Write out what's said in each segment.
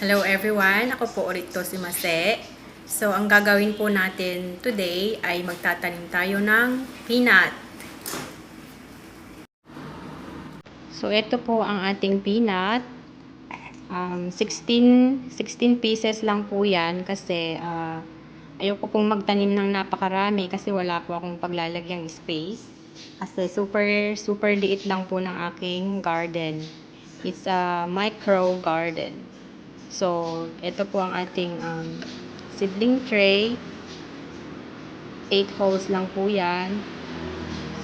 Hello everyone, ako po ulit to si Mase. So ang gagawin po natin today ay magtatanim tayo ng peanut. So ito po ang ating peanut. 16 pieces lang po yan kasi ayoko pong magtanim ng napakarami kasi wala po akong paglalagyang space. Kasi super liit lang po ng aking garden. It's a micro garden. So, ito po ang ating seedling tray. 8 holes lang po yan.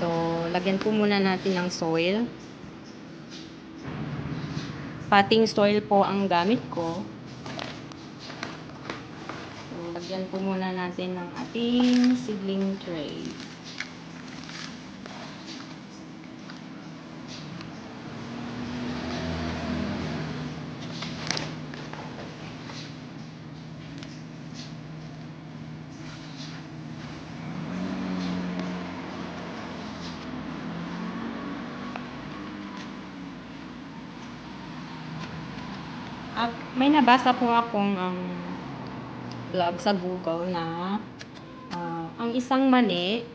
So, lagyan po muna natin ng soil. Potting soil po ang gamit ko. So, lagyan po muna natin ng ating seedling tray. May nabasa po akong blog sa Google na ang isang mani,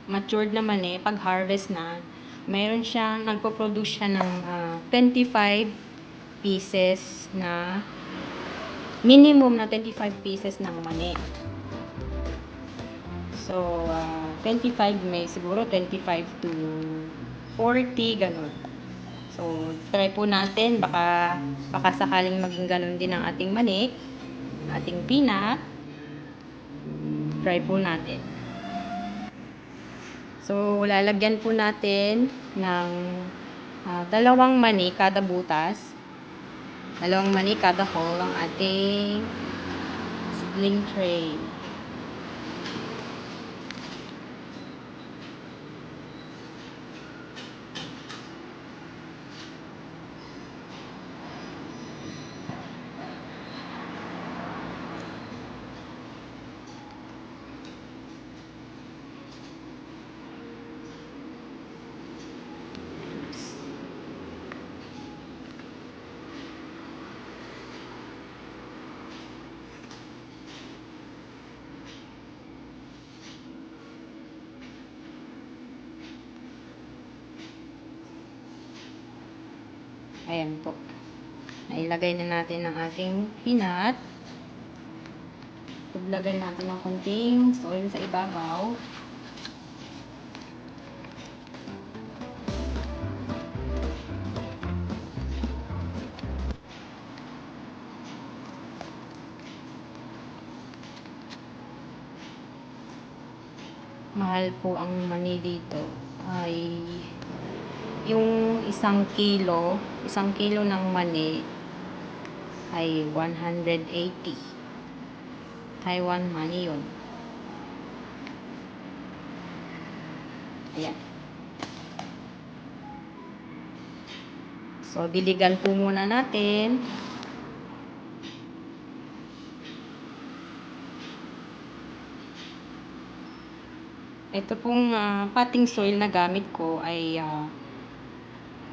matured na mani, pag harvest na, mayroon siyang, nagpo-produce siya ng 25 pieces na, minimum na 25 pieces ng mani. So, 25 may siguro 25 to 40, ganun. So, try po natin, baka sakaling maging ganun din ang ating mani, ating peanut. Try po natin. So, lalagyan po natin ng dalawang mani kada butas. Dalawang mani kada hole ang ating seedling tray. Ayan po. Nailagay na natin ang ating peanut. Lagay natin ng konting soil sa ibabaw. Mahal po ang mani dito ay yung isang kilo ng mani ay 180 Taiwan money yun. Ayan. So, diligan po muna natin. Ito pong potting soil na gamit ko ay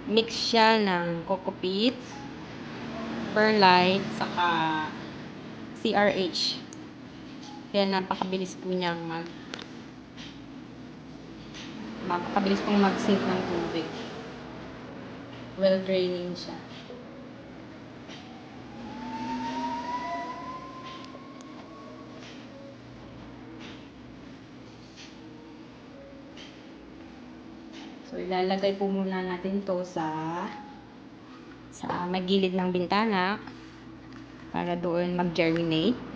mix siya ng coco peat, perlite, saka CRH. Kaya napakabilis po niyang mag-sink ng tubig. Well draining siya. So, ilalagay po muna natin to sa may gilid ng bintana para doon mag-germinate.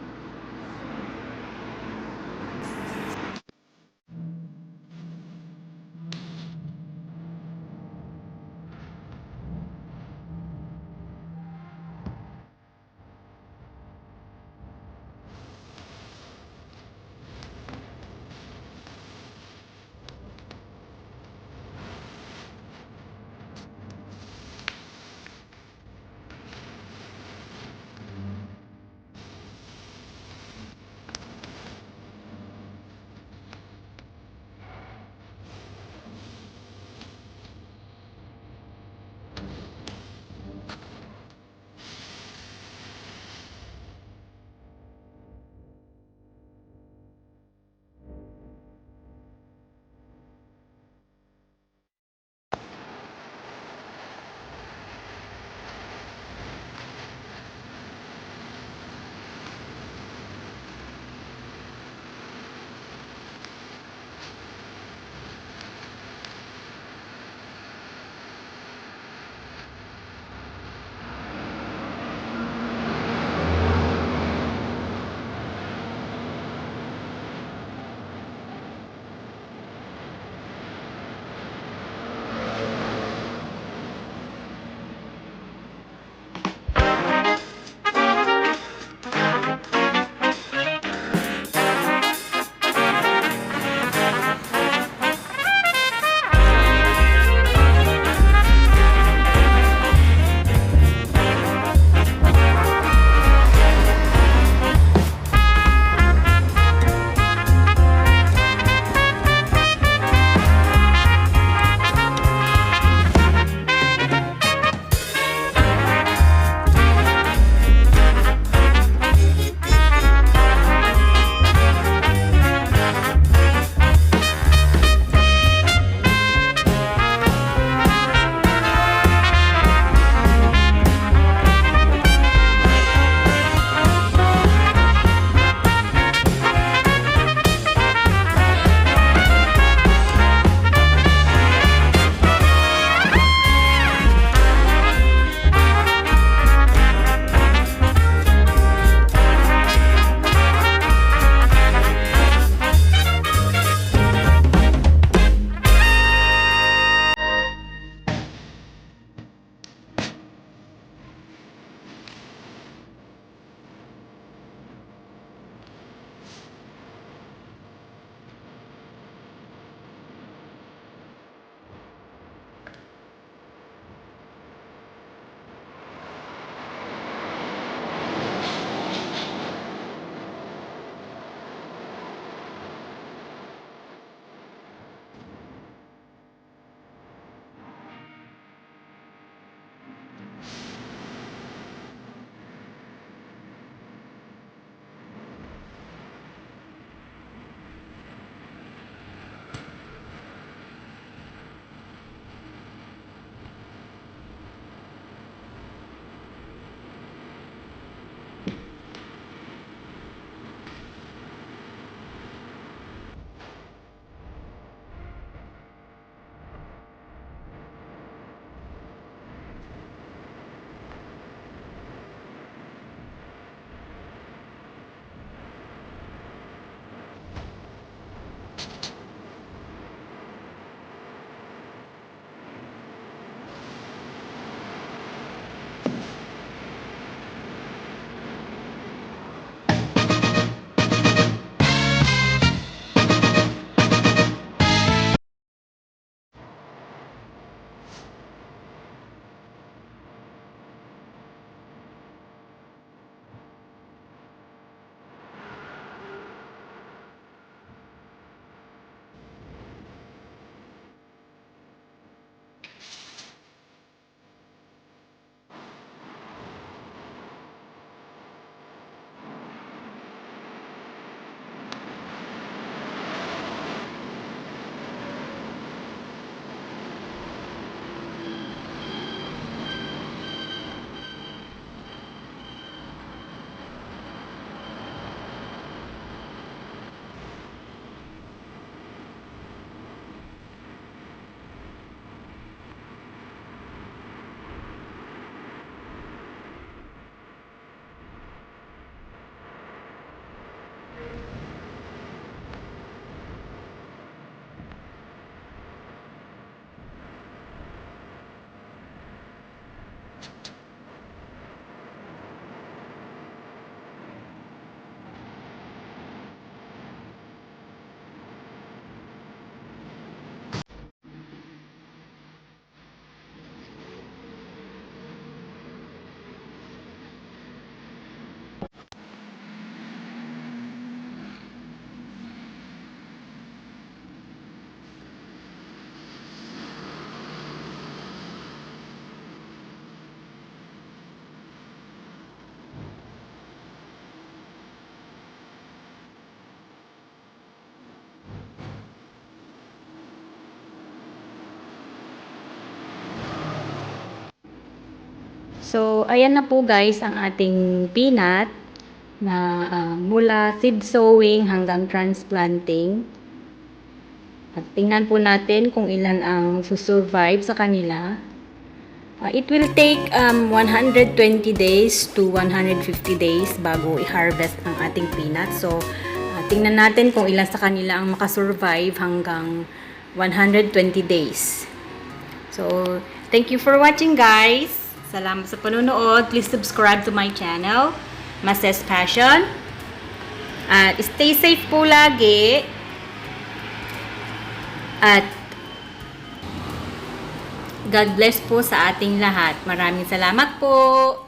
So, ayan na po guys ang ating peanut na mula seed sowing hanggang transplanting. At tingnan po natin kung ilan ang susurvive sa kanila. It will take 120 days to 150 days bago i-harvest ang ating peanut. So, tingnan natin kung ilan sa kanila ang makasurvive hanggang 120 days. So, thank you for watching guys. Salamat sa panonood. Please subscribe to my channel, Mases Passion. At stay safe po lagi. At God bless po sa ating lahat. Maraming salamat po.